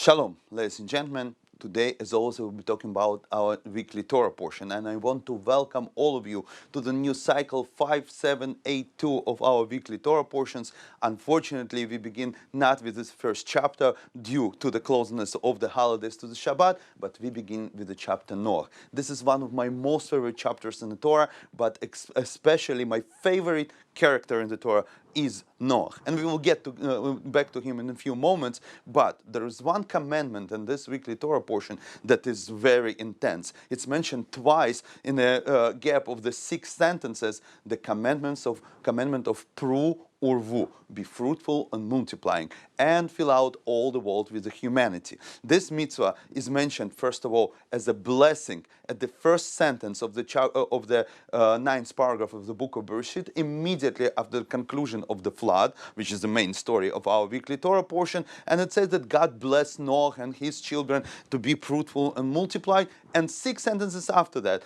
Shalom, ladies and gentlemen. Today, as always, we'll be talking about our weekly Torah portion, and I want to welcome all of you to the new cycle 5782 of our weekly Torah portions. Unfortunately, we begin not with this first chapter due to the closeness of the holidays to the Shabbat, but we begin with the chapter Noach. This is one of my most favorite chapters in the Torah, but especially my favorite character in the Torah is Noach, and we will get back to him in a few moments. But there is one commandment in this weekly Torah portion that is very intense. It's mentioned twice in a gap of the 6 sentences. The commandment of Pru Urvu, be fruitful and multiplying, and fill out all the world with the humanity. This mitzvah is mentioned first of all as a blessing at the first sentence of the ninth paragraph of the book of Bereshit, immediately after the conclusion of the flood, which is the main story of our weekly Torah portion. And it says that God blessed Noach and his children to be fruitful and multiply. And 6 sentences after that,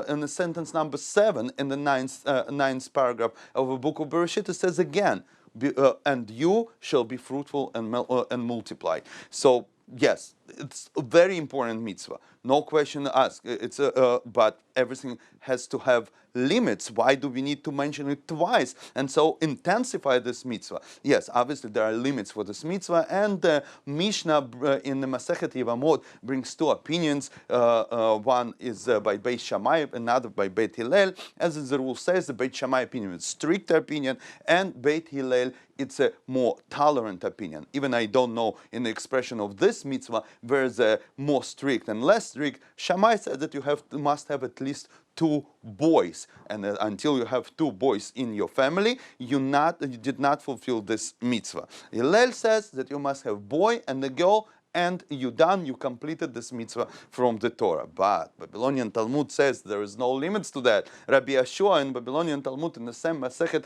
in the sentence number 7 in the ninth paragraph of the book of Bereshit, it says again, and you shall be fruitful and multiply. So yes, it's a very important mitzvah. No question asked. But everything has to have limits. Why do we need to mention it twice and so intensify this mitzvah? Yes, obviously there are limits for this mitzvah, and the Mishnah in the Masechet Yevamot brings 2 opinions. One is by Beit Shammai, another by Beit Hillel. As the rule says, the Beit Shammai opinion is a stricter opinion, and Beit Hillel, it's a more tolerant opinion. Even I don't know in the expression of this mitzvah where is a more strict and less strict. Shammai says that you must have at least 2 boys, and until you have 2 boys in your family, you did not fulfill this mitzvah. Hillel says that you must have boy and a girl, and you completed this mitzvah from the Torah. But Babylonian Talmud says there is no limits to that. Rabbi Asher in Babylonian Talmud in the same Masechet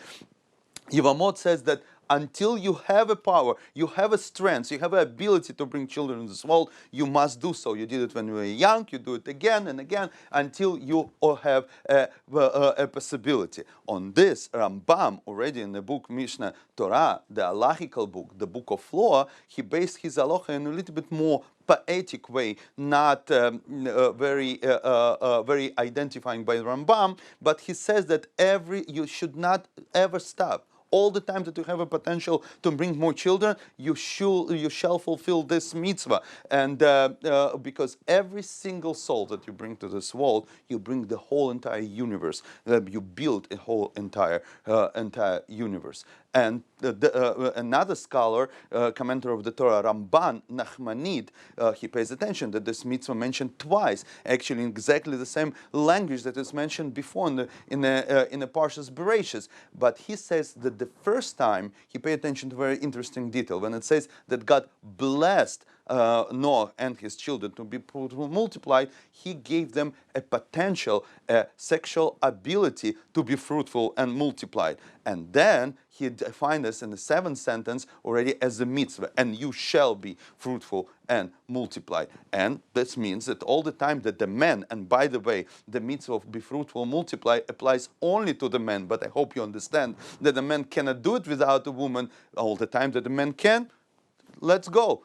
Yevamot says that until you have a power, you have a strength, you have an ability to bring children in this world, you must do so. You did it when you were young, you do it again and again until you have a possibility. On this, Rambam, already in the book Mishnah Torah, the halachical book, the book of law, he based his halacha in a little bit more poetic way, not very identifying by Rambam, but he says that you should not ever stop. All the time that you have a potential to bring more children, you shall fulfill this mitzvah. And because every single soul that you bring to this world, you bring the whole entire universe. You build a whole entire universe. And another scholar, commentator of the Torah, Ramban Nachmanid, he pays attention that this mitzvah mentioned twice, actually in exactly the same language that is mentioned before in the Parshas Bereshis. But he says that the first time he paid attention to a very interesting detail when it says that God blessed Noah and his children to be multiplied. He gave them a potential, a sexual ability to be fruitful and multiplied. And then he defined this in the 7th sentence already as a mitzvah, and you shall be fruitful and multiply. And this means that all the time that the man, and by the way, the mitzvah of be fruitful, multiply applies only to the man, but I hope you understand that the man cannot do it without a woman. All the time that the man can, let's go,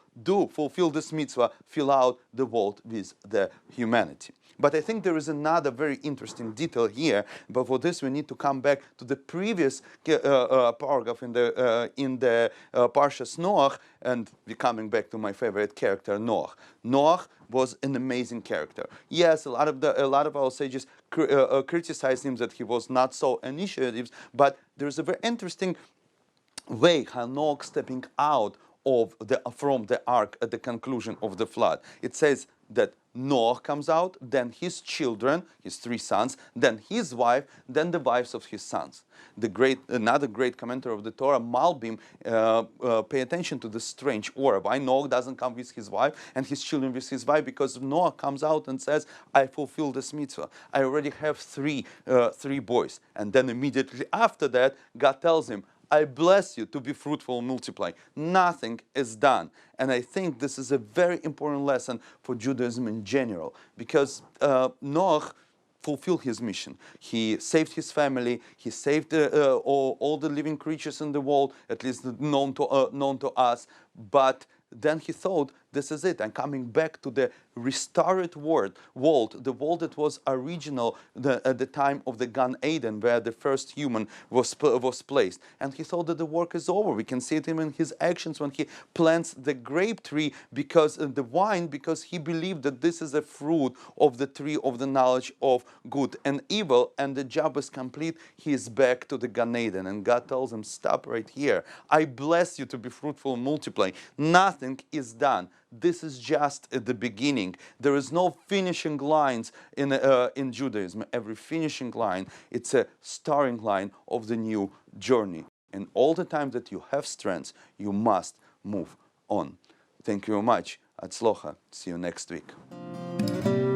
fulfill this mitzvah, fill out the world with the humanity. But I think there is another very interesting detail here. But for this, we need to come back to the previous paragraph in the Parshas Noach, and we're coming back to my favorite character, Noach. Noach was an amazing character. Yes, a lot of our sages criticized him that he was not so initiative, but there is a very interesting way how Noach stepping out from the ark at the conclusion of the flood. It says that Noah comes out, then his children, his 3 sons, then his wife, then the wives of his sons. Another great commentator of the Torah, Malbim, pay attention to the strange order. Why Noah doesn't come with his wife and his children with his wife? Because Noah comes out and says, I fulfill this mitzvah. I already have three boys. And then immediately after that, God tells him, I bless you to be fruitful and multiply. Nothing is done. And I think this is a very important lesson for Judaism in general, because Noach fulfilled his mission. He saved his family. He saved all the living creatures in the world, at least known to us. But then he thought this is it. I'm coming back to the restored world, the world that was original at the time of the Gan Eden, where the first human was placed. And he thought that the work is over. We can see it in his actions when he plants the grape tree, because the wine, because he believed that this is a fruit of the tree of the knowledge of good and evil, and the job is complete. He is back to the Gan Eden, and God tells him, stop right here. I bless you to be fruitful and multiply. Nothing is done. This is just at the beginning. There is no finishing lines in Judaism. Every finishing line, it's a starting line of the new journey. And all the time that you have strength, you must move on. Thank you very much. Atzlocha. See you next week.